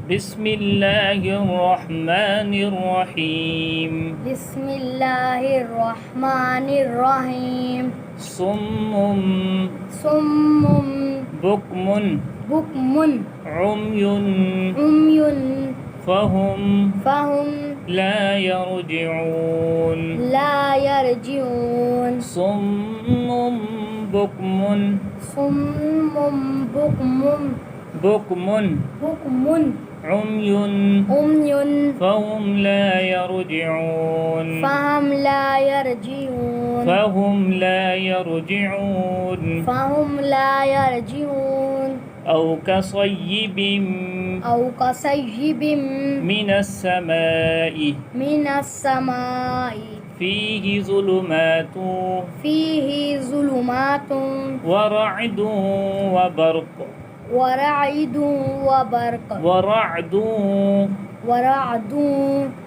بسم الله الرحمن الرحيم. بسم الله الرحمن الرحيم. صم صم بكم بكم عمي عمي فهم لا يرجعون. صم بكم صم بكم عمي فهم لا يرجعون. فهم لا يرجعون. أو كصيب من السماء فيه ظلمات ورعد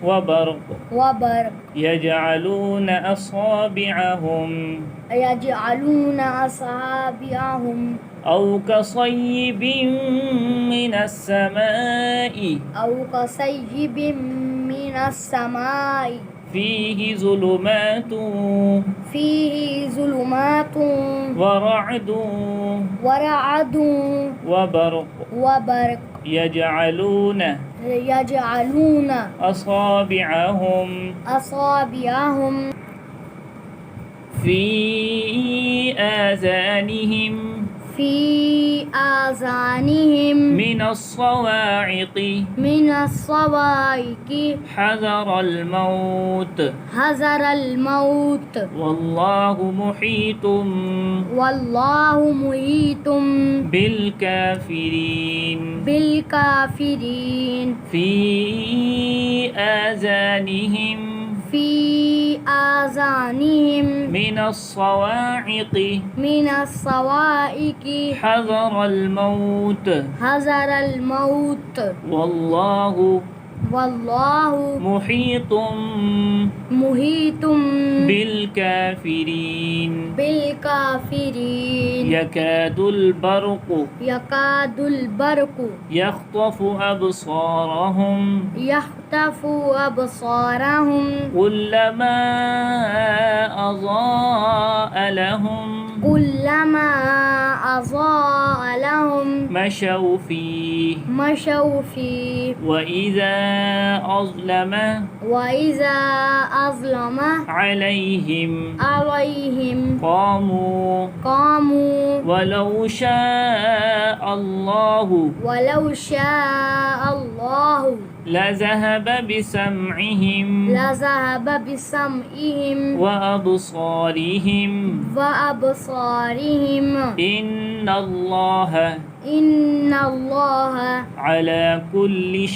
وبرق يجعلون أصابعهم أو كصيب من السماء فيه ظلمات ورعد وبرق يجعلون أصابعهم في آذانهم من الصواعق حذر الموت والله محيط بالكافرين. في آذانهم من الصواعق حذر الموت والله محيط بالكافرين. يكاد البرق يخطف أبصارهم كلما أضاء لهم مشوا فيه وإذا أظلم عليهم قاموا ولو شاء الله لذهب بسمعهم وأبصارهم إن الله على كل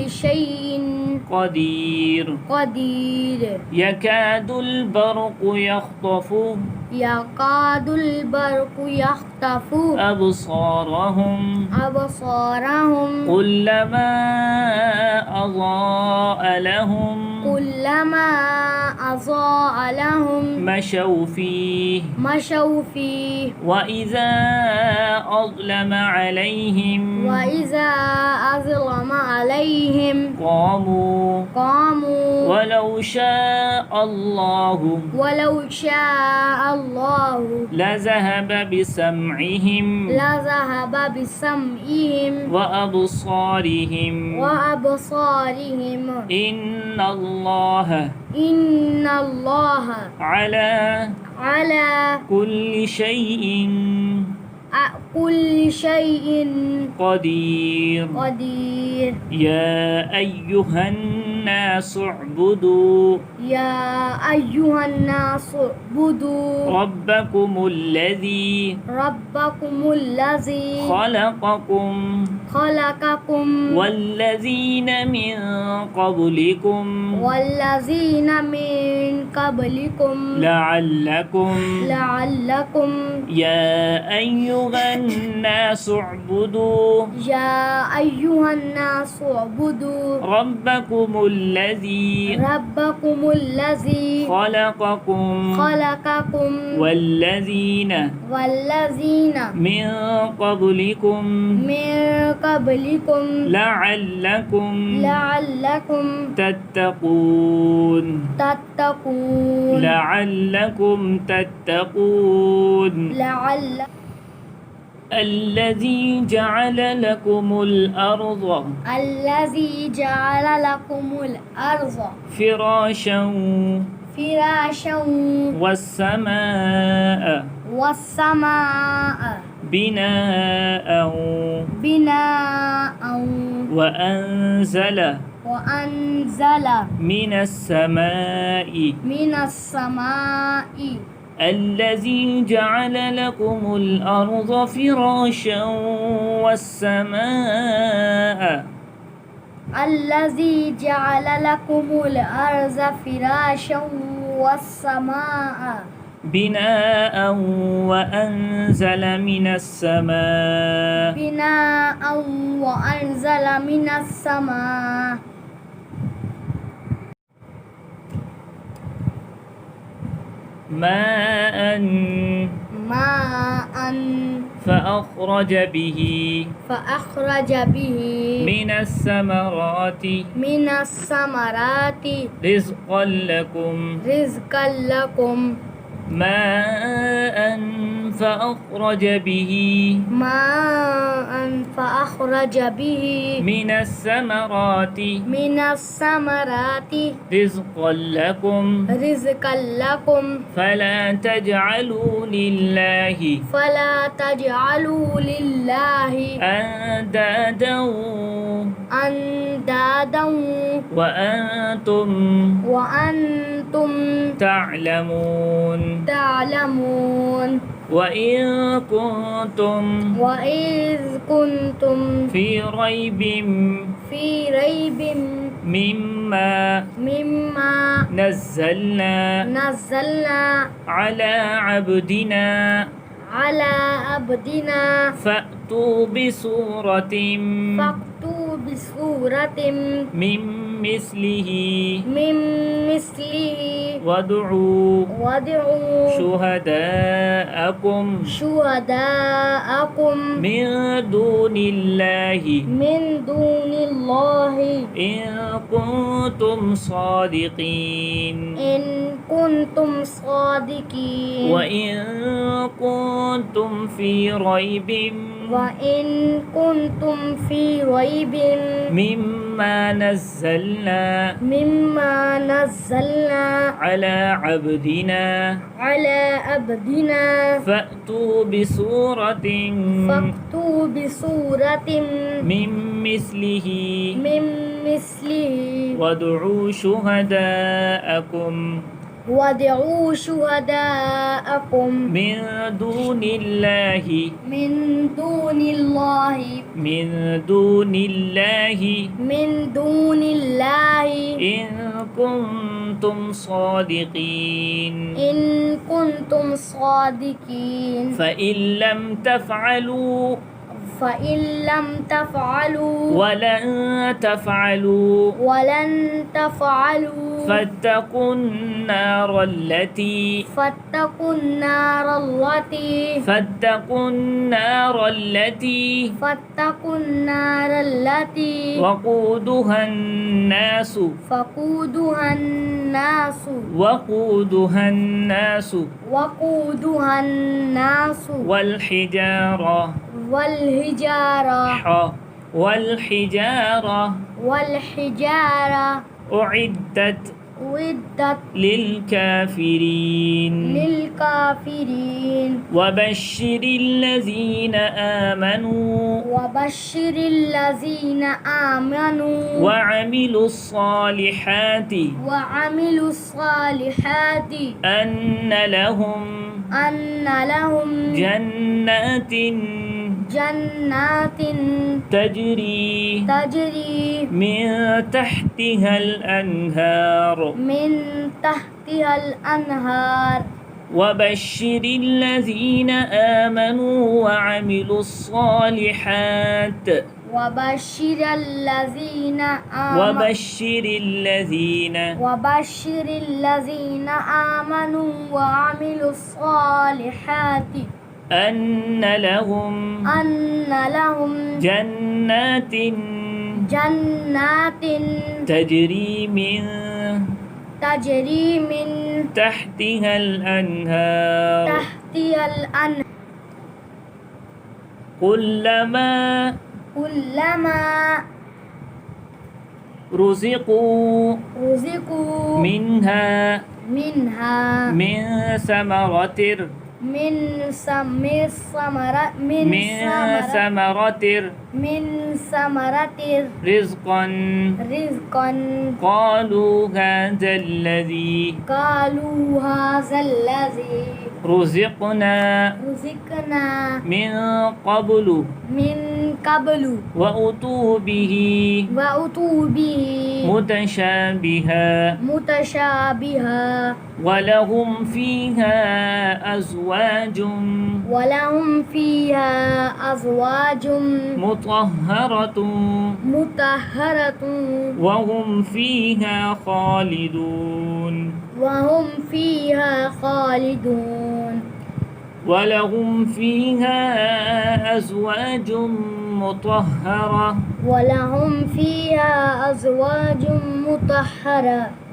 شيء قدير. يكاد البرق يخطف أبصارهم كلما أضاء لهم مشوا فيه وإذا أظلم عليهم قاموا ولو شاء الله لذهب بسمعهم وأبصارهم إن الله على كل شيء قدير. يا أيها الناس اعبدوا ربكم الذي خلقكم والذين من قبلكم لعلكم يا أيها الناس اعبدوا يا أيها الناس اعبدوا ربكم الذي خلقكم والذين من قبلكم لعلكم تتقون الذي جعل لكم الأرض فراشا والسماء بناء وأنزل من السماء الذي جعل لكم الأرض فراشا والسماء الذي جعل لكم الأرض فراشا والسماء بناء وأنزل من السماء ماء فأخرج به من الثمرات رزقا لكم ماء فأخرج به من الثمرات رزقا لكم فلا تجعلوا لله أندادا وأنتم تعلمون وإذ كنتم في ريب مما نزلنا على عبدنا فأتوا بسورة من مثله وادعوا شهداءكم من دون الله إن كنتم صادقين وإن كنتم في ريب مما نزلنا على عبدنا فأتوا بسورة من مثله وادعوا شهداءكم من دون الله إن كنتم صادقين فإن لم تفعلوا ولن تفعلوا فاتقوا النار التي وقودها الناس والحجارة أعدت للكافرين وبشر الذين آمنوا وعملوا الصالحات أن لهم جنات تجري من تحتها الأنهار وبشر الذين آمنوا وعملوا الصالحات وبشر الذين آمنوا وعملوا الصالحات أن لهم جنات تجري من تحتها الأنهار كلما رزقوا منها من ثمرة رزقا قالوا هذا الذي رزقنا من قبل وأتوا به متشابها ولهم فيها أزواج مطهرة وهم فيها خالدون ولهم فيها أزواج مطهرة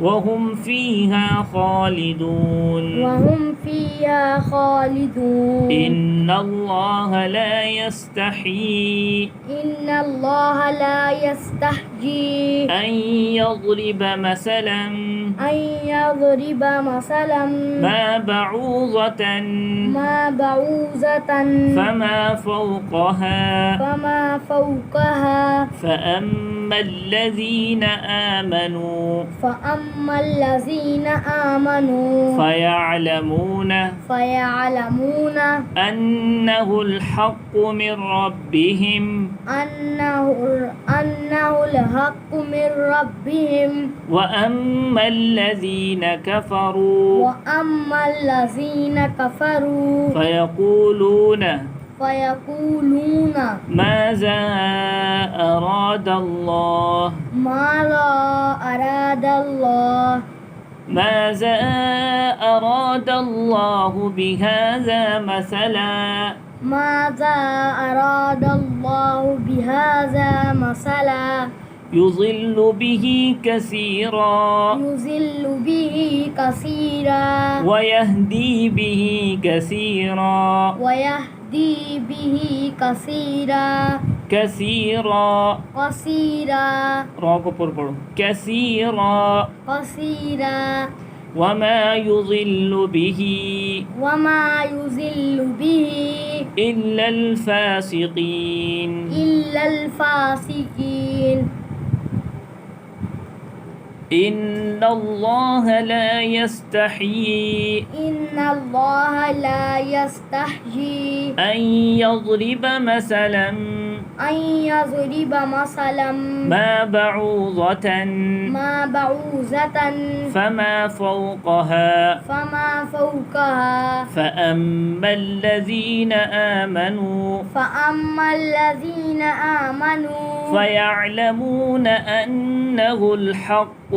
وهم فيها خالدون إن الله لا يستحيي أن يضرب مثلا ما بعوضة فما فوقها فأما الذين آمنوا فيعلمون أنه الحق من ربهم وأما الذين كفروا فيقولون ماذا أراد الله بهذا مثلا يضل به كثيرا ويهدي به كثيرا وما يضل به إلا الفاسقين إن الله لا يستحيي أن يضرب مثلا ما بعوضة فما فوقها فأما الذين آمنوا فيعلمون أنه الحق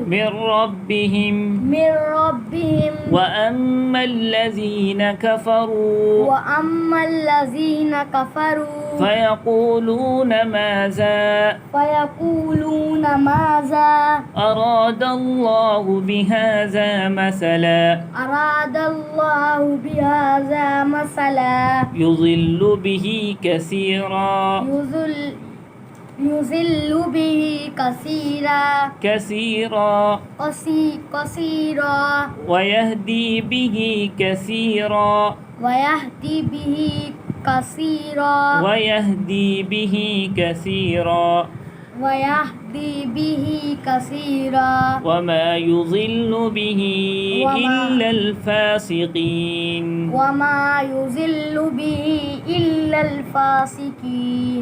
من ربهم وأما الذين كفروا فيقولون ماذا أراد الله بهذا مثلا يضل به كثيرا ويهدي به كثيرا به كثيرا وما يضل به إلا الفاسقين وما يضل به إلا الفاسقين